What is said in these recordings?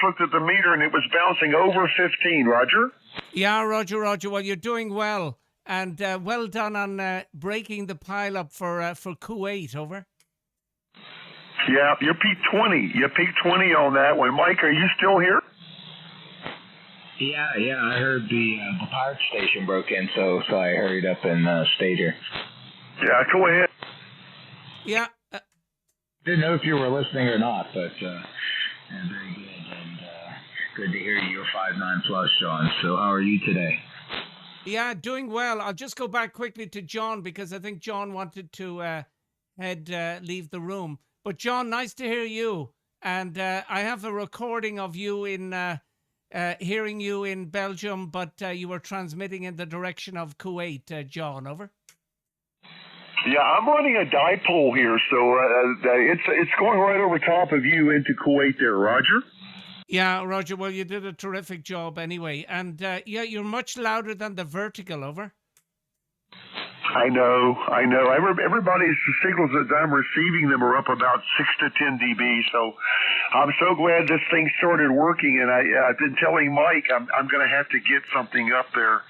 looked at the meter and it was bouncing over 15, Roger. Yeah, Roger. Well, you're doing well. And well done on breaking the pile up for Kuwait, over. Yeah, you peaked 20. You peaked 20 on that one. Mike, are you still here? Yeah, I heard the pirate station broke in, so I hurried up and stayed here. Yeah, go ahead. Yeah. Didn't know if you were listening or not, but very good, and good to hear you're 5'9" plus, Sean. So how are you today? Yeah, doing well. I'll just go back quickly to John because I think John wanted to leave the room. But John, nice to hear you. And I have a recording of you hearing you in Belgium, but you were transmitting in the direction of Kuwait, John, over. Yeah, I'm running a dipole here, so it's going right over top of you into Kuwait there, Roger. Yeah, Roger, well, you did a terrific job anyway. And yeah, you're much louder than the vertical, over. I know. Everybody's signals that I'm receiving them are up about 6 to 10 dB. So I'm so glad this thing started working. And I've been telling Mike I'm going to have to get something up there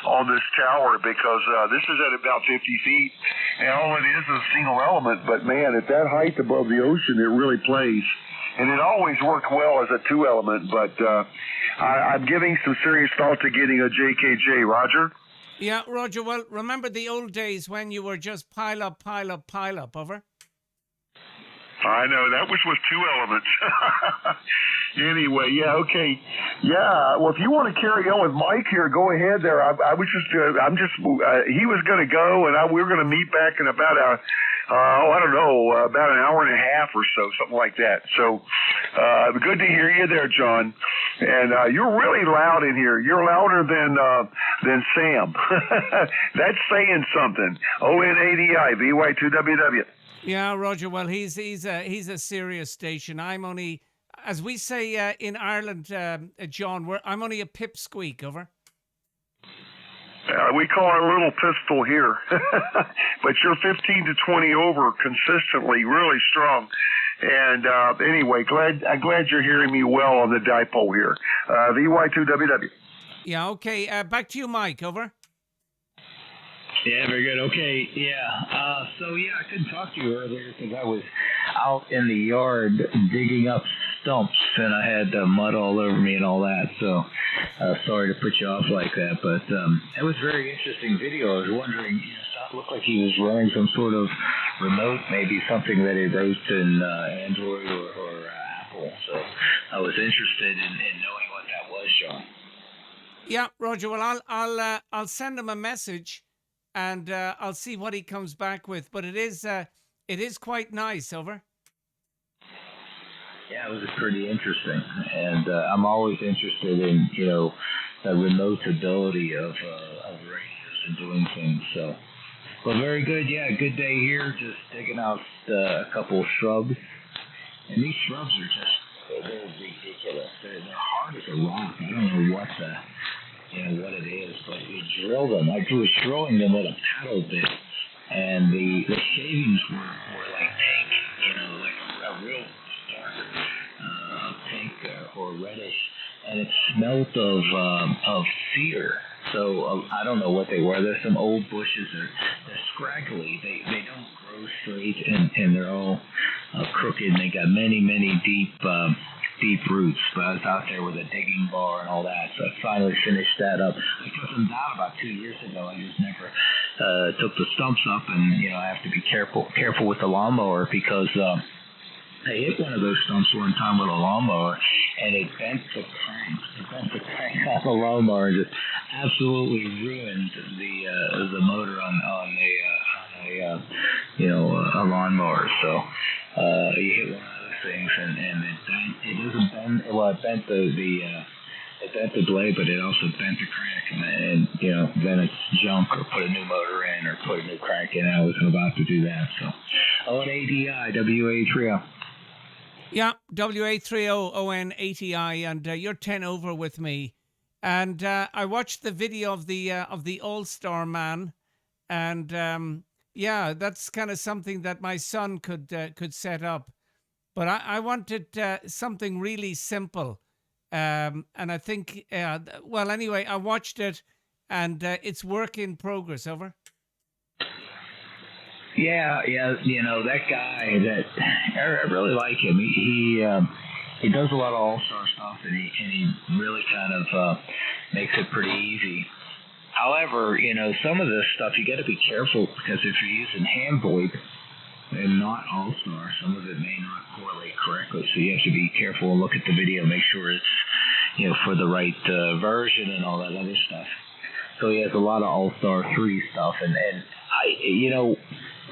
on this tower because this is at about 50 feet. And all it is a single element. But man, at that height above the ocean, it really plays. And it always worked well as a two element. But I'm giving some serious thought to getting a JKJ, Roger. Yeah, Roger, well, remember the old days when you were just pile up, over? I know, that was with two elements. Anyway, yeah, okay. Yeah, well, if you want to carry on with Mike here, go ahead there. He was going to go, and we were going to meet back in about about an hour and a half or so, something like that. So, good to hear you there, John. And you're really loud in here. You're louder than Sam. That's saying something. ON80I VY2WW. Yeah, Roger. Well, he's a serious station. I'm only, as we say in Ireland, John, I'm only a pipsqueak, over. We call it a little pistol here, but you're 15 to 20 over consistently, really strong. And anyway, I'm glad you're hearing me well on the dipole here. VY2WW. Yeah, okay. Back to you, Mike, over. Yeah, very good. Okay, yeah. So, yeah, I couldn't talk to you earlier because I was out in the yard digging up stumps and I had mud all over me and all that. So, sorry to put you off like that. But it was a very interesting video. I was wondering, it looked like he was running some sort of remote, maybe something that he wrote in Android or Apple. So, I was interested in knowing what that was, Sean. Yeah, Roger. Well, I'll send him a message. And I'll see what he comes back with. But it is quite nice, over. Yeah, it was pretty interesting. And I'm always interested in, the remote ability of radios and doing things. So, well, very good. Yeah, good day here. Just digging out a couple of shrubs. And these shrubs are they're ridiculous. They're hard as a rock. I don't know what what it is, but you drill them. I was drilling them with a paddle bit, and the shavings were like pink, like a real dark pink or reddish, and it smelled of cedar. So I don't know what they were. There's some old bushes. They're scraggly. They don't grow straight, and they're all crooked. And they got many deep roots, but I was out there with a digging bar and all that, so I finally finished that up. I put them down about 2 years ago. I just never took the stumps up, and I have to be careful with the lawnmower because I hit one of those stumps one time with a lawnmower, and it bent the crank. On the lawnmower and just absolutely ruined the motor on a lawnmower. So you hit one of things and it doesn't bend. Well, it bent it bent the blade, but it also bent the crank, and then it's junk or put a new motor in or put a new crank in. I was about to do that. So ON80I WA3O. Yeah, WA3O ON80I, and you're 10 over with me. And I watched the video of the All-Star man, and yeah, that's kind of something that my son could set up. But I wanted something really simple. And I think, well, anyway, I watched it, and it's work in progress. Over. Yeah, that guy that I really like him. He does a lot of all-star stuff, and he really kind of makes it pretty easy. However, some of this stuff you got to be careful, because if you're using hand VoIP and not all-star, some of it may not correlate correctly. So you have to be careful and look at the video, make sure it's for the right version and all that other stuff. So he has a lot of All-Star 3 stuff, and I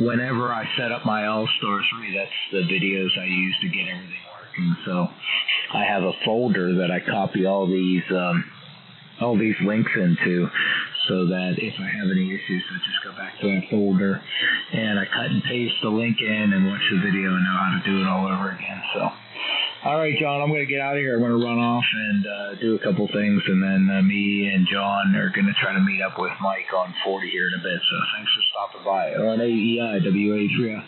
whenever I set up my All-Star 3, that's the videos I use to get everything working. So I have a folder that I copy all these links into, so that if I have any issues, I just go back to that folder and I cut and paste the link in and watch the video and know how to do it all over again. So, all right, John, I'm going to get out of here. I'm going to run off and do a couple things, and then me and John are going to try to meet up with Mike on 40 here in a bit. So thanks for stopping by on WA3O.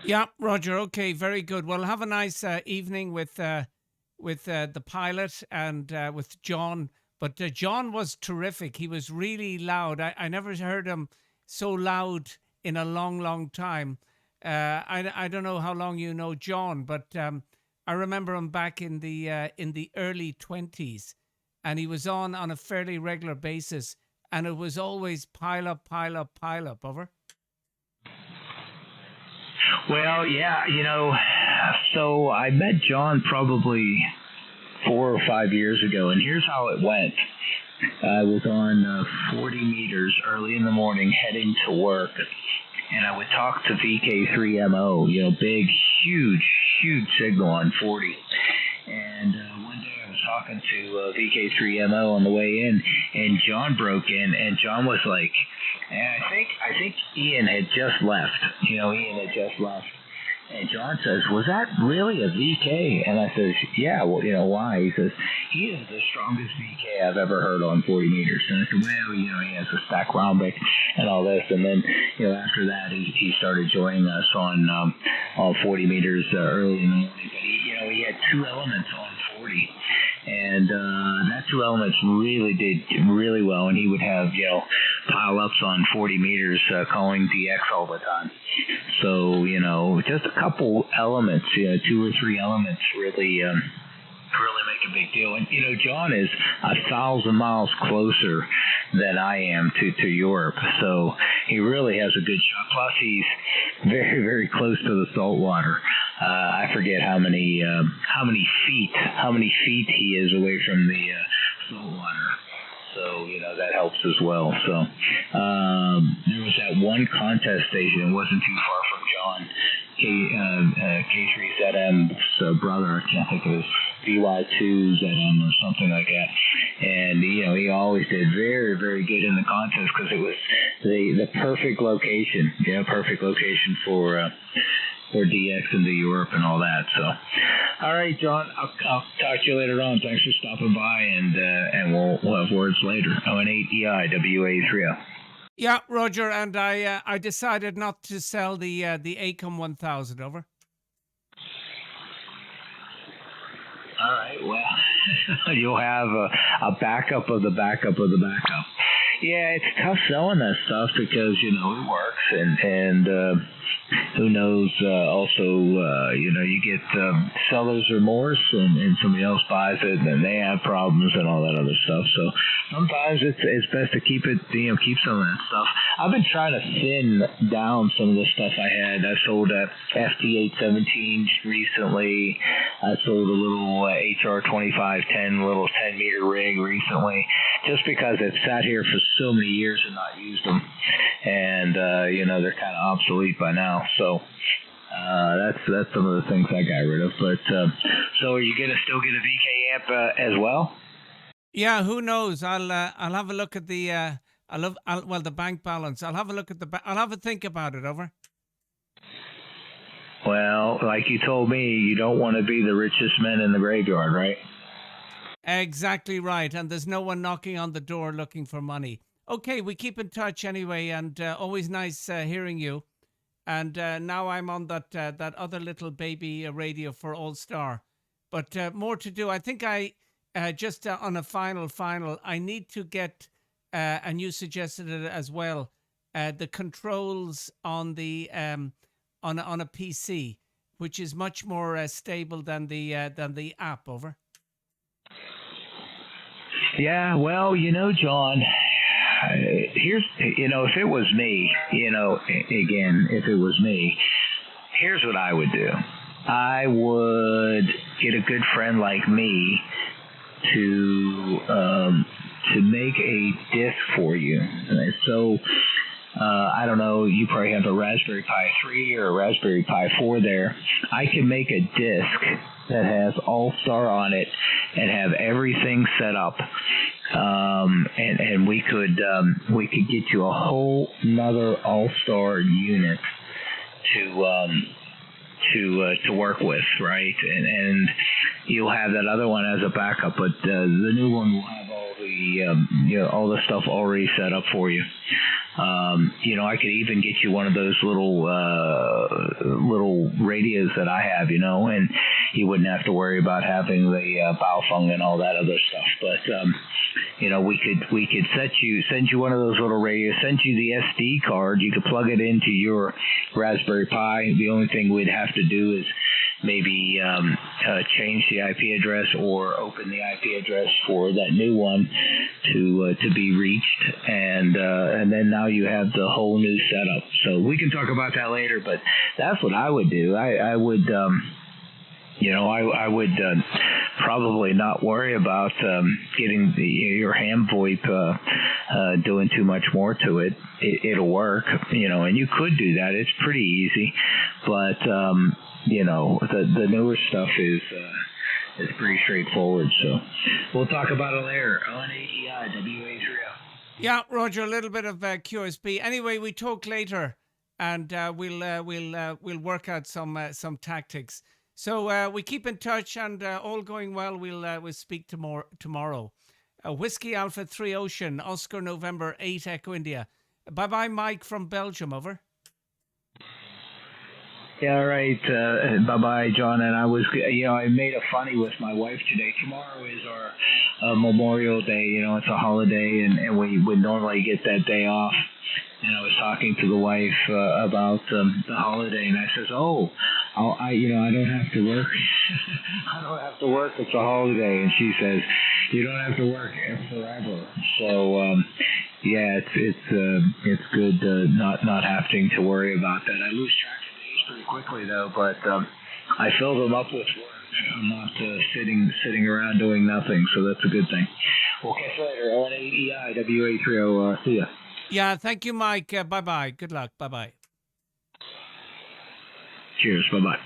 Yeah, Roger. Okay, very good. Well, have a nice evening with the pilot and with John. But John was terrific. He was really loud. I never heard him so loud in a long, long time. I don't know how long you know John, but I remember him back in the early 20s, and he was on a fairly regular basis, and it was always pile up, pile up, pile up. Over. Well, yeah, so I met John probably 4 or 5 years ago, and here's how it went. I was on 40 meters early in the morning heading to work, and I would talk to VK3MO, big, huge signal on 40. And one day I was talking to VK3MO on the way in, and John broke in, and John was like, and I think Ian had just left. Ian had just left. And John says, "Was that really a VK?" And I says, "Yeah, well, why?" He says, "He is the strongest VK I've ever heard on 40 meters." And I said, "Well, he has a stack rhombic and all this." And then, after that, he started joining us on 40 meters early in the morning. But he had 2 elements on 40. And that 2 elements really did really well. And he would have, pile-ups on 40 meters calling DX all the time. So, just a couple elements, 2 or 3 elements really make a big deal. And, John is 1,000 miles closer than I am to Europe. So he really has a good shot. Plus, he's very, very close to the salt water. I forget how many feet he is away from the salt water. So, that helps as well. So, there was that one contest station. It wasn't too far from John, K3ZM's brother. I can't think of his WA3O or something like that. And, he always did very, very good in the contest, because it was the perfect location. Perfect location for DX into Europe and all that. So, all right, John, I'll talk to you later on. Thanks for stopping by, and we'll have words later. ON8EI WA3O. Yeah, Roger, and I decided not to sell the ACOM 1000. Over. All right, well, you'll have a backup of the backup of the backup. Yeah, it's tough selling that stuff, because it works, and who knows, also, you get seller's remorse, and somebody else buys it, and they have problems and all that other stuff. So sometimes it's best to keep it, keep some of that stuff. I've been trying to thin down some of the stuff I had. I sold a FT817 recently. I sold a little HR2510 little 10-meter rig recently, just because it sat here for so many years and not used them. And, they're kind of obsolete by now. So that's some of the things I got rid of. But so are you going to still get a VK amp as well? Yeah, who knows? I'll have a look at the the bank balance. I'll have a look at I'll have a think about it. Over. Well, like you told me, you don't want to be the richest man in the graveyard, right? Exactly right. And there's no one knocking on the door looking for money. Okay, we keep in touch anyway, and always nice hearing you. And now I'm on that other little baby radio for All Star, but more to do. I think just on a final, I need to get, and you suggested it as well, the controls on the on a PC, which is much more stable than the app. Over. Yeah, well, John, here's, if it was me, again, if it was me, here's what I would do. I would get a good friend like me to make a disk for you. So, I don't know, you probably have a Raspberry Pi 3 or a Raspberry Pi 4 there. I can make a disk that has All-Star on it and have everything set up. And we could get you a whole nother All-Star unit to work with, right? And you'll have that other one as a backup, but the new one will have all the all the stuff already set up for you. I could even get you one of those little radios that I have, and you wouldn't have to worry about having the Baofeng and all that other stuff. But we could send you one of those little radios, send you the SD card. You could plug it into your Raspberry Pi. The only thing we'd have to do is maybe change the IP address or open the IP address for that new one to be reached, and then now you have the whole new setup. So we can talk about that later, but that's what I would do. I would probably not worry about getting your ham VoIP doing too much more to it. It'll work, and you could do that. It's pretty easy, but the newer stuff is pretty straightforward. So we'll talk about it later on AEI WA3O. Yeah, Roger, a little bit of QSB. Anyway, we talk later, and we'll work out some tactics. So we keep in touch, and all going well, we'll speak tomorrow. Whiskey Alpha 3 Ocean, Oscar November 8 Echo India. Bye-bye, Mike from Belgium, over. Yeah, all right. Bye-bye, John. And I made a funny with my wife today. Tomorrow is our Memorial Day. It's a holiday, and we would normally get that day off. And I was talking to the wife about the holiday, and I says, I don't have to work. I don't have to work. It's a holiday. And she says, you don't have to work forever. So, it's good not having to worry about that. I lose track of days pretty quickly, though, but I fill them up with work. I'm not sitting around doing nothing, so that's a good thing. We'll catch you later. ONAEI WA3O. See ya. Yeah, thank you, Mike. Bye-bye. Good luck. Bye-bye. Cheers. Bye-bye.